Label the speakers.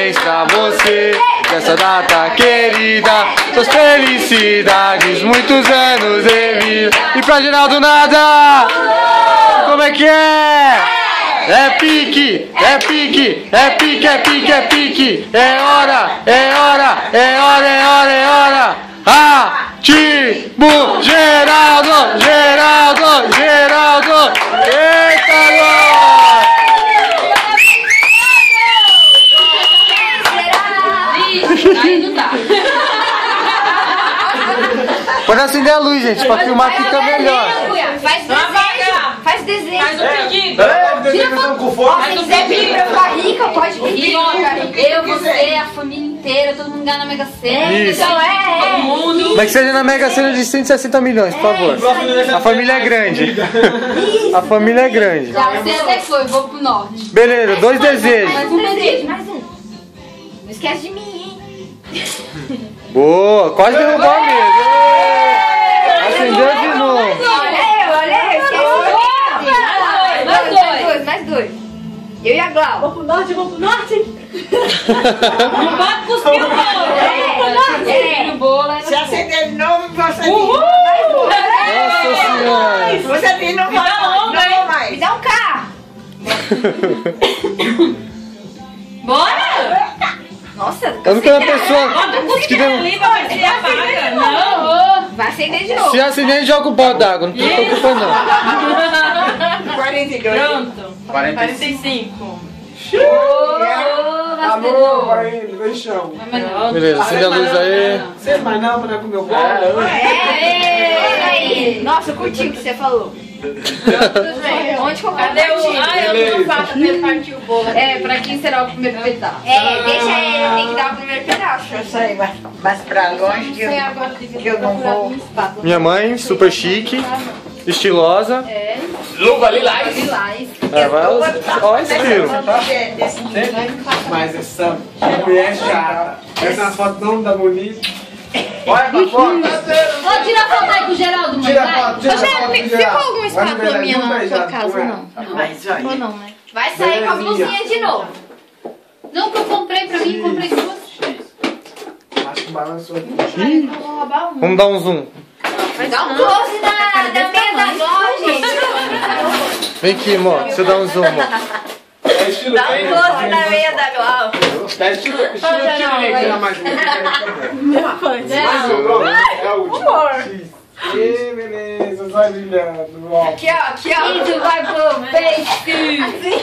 Speaker 1: parabéns pra você, nessa data querida. Suas felicidades, muitos anos de vida. E pra Geraldo nada! Como é que é? É pique, é pique, é pique, é pique, é pique. É hora, é hora, é hora, é hora, é hora. Ativo Geraldo, Geraldo, Geraldo. Eita, nós!
Speaker 2: Aí não dá.
Speaker 1: Pode acender a luz, gente, pra filmar fica melhor.
Speaker 3: Faz desenho. Faz desenho.
Speaker 2: Faz o pedido.
Speaker 3: Se quiser pedir pra ficar rica, pode pedir. Eu, você, a família inteira, todo mundo ganha na Mega Sena.
Speaker 1: Isso.
Speaker 3: Então
Speaker 2: Todo mundo.
Speaker 1: Mas que seja na Mega Sena de 160 milhões, por favor. A família é grande. A família é grande.
Speaker 3: Já você até foi, vou pro norte.
Speaker 1: Beleza, 2 desejos.
Speaker 3: Mais um desejo, mais um. Não esquece de mim, hein?
Speaker 1: Boa, quase derrubou a mesa. Acendeu de novo.
Speaker 3: Olha eu, esquece mais dois. Eu e a Glau.
Speaker 2: Vamos pro norte, vamos pro norte. Não pode cuspir o bolo.
Speaker 3: O bolo.
Speaker 4: Se acender de novo, você
Speaker 1: Nossa Senhora.
Speaker 4: Você diz, não vai mais.
Speaker 3: Me dá um carro.
Speaker 2: Bora!
Speaker 3: Nossa,
Speaker 1: Eu não quero uma pessoa
Speaker 2: Bota o
Speaker 1: que
Speaker 2: cuspir ali pra ver se apaga. Não.
Speaker 3: vai acender de novo.
Speaker 1: se acender, joga o pau d'água. Não tô preocupado, não.
Speaker 4: 42.
Speaker 2: Pronto. 45.
Speaker 5: Alô, vai indo, vem chão.
Speaker 1: Beleza, acende a luz aí.
Speaker 5: Você vai não pra comer o bolo?
Speaker 3: Aí. Nossa, eu curti o que você falou. Onde que eu
Speaker 2: Cadê o... Ah, eu não faço pra ele partir o bolo.
Speaker 3: É, pra quem será o primeiro pedaço? É, deixa ele, tem que dar o primeiro pedaço.
Speaker 4: Eu saí mais pra longe que eu não vou.
Speaker 1: Minha mãe, super chique, estilosa.
Speaker 6: Luva lilás.
Speaker 3: Lilás.
Speaker 1: Ó, estilo.
Speaker 5: Mas essa mulher é chata. Essa foto não dá bonita.
Speaker 6: Olha pra fora.
Speaker 3: Ô, tira a foto aí com o Geraldo, mãe,
Speaker 5: Tira a
Speaker 3: vai.
Speaker 5: foto, tira a foto.
Speaker 3: Ficou alguma espátula minha na sua
Speaker 5: beijado
Speaker 3: casa,
Speaker 5: com ela.
Speaker 3: não?
Speaker 4: Mas aí.
Speaker 3: Ou não, né? Vai sair com a blusinha de novo. Não, que eu comprei pra mim, comprei duas.
Speaker 5: Acho que balançou aqui.
Speaker 3: Ai, eu vou roubar uma.
Speaker 1: Vamos dar um zoom.
Speaker 3: Dá um close na meia da loja, gente.
Speaker 1: Vem aqui, amor. Deixa eu dar um zoom, amor.
Speaker 5: É estilo
Speaker 3: Dá um close na meia da loja.
Speaker 5: É estilo tiririca.
Speaker 2: Mesma coisa.
Speaker 5: É o último. Ih, beleza, vai brilhando. Ó.
Speaker 3: Aqui, ó. Isso vai pro peito.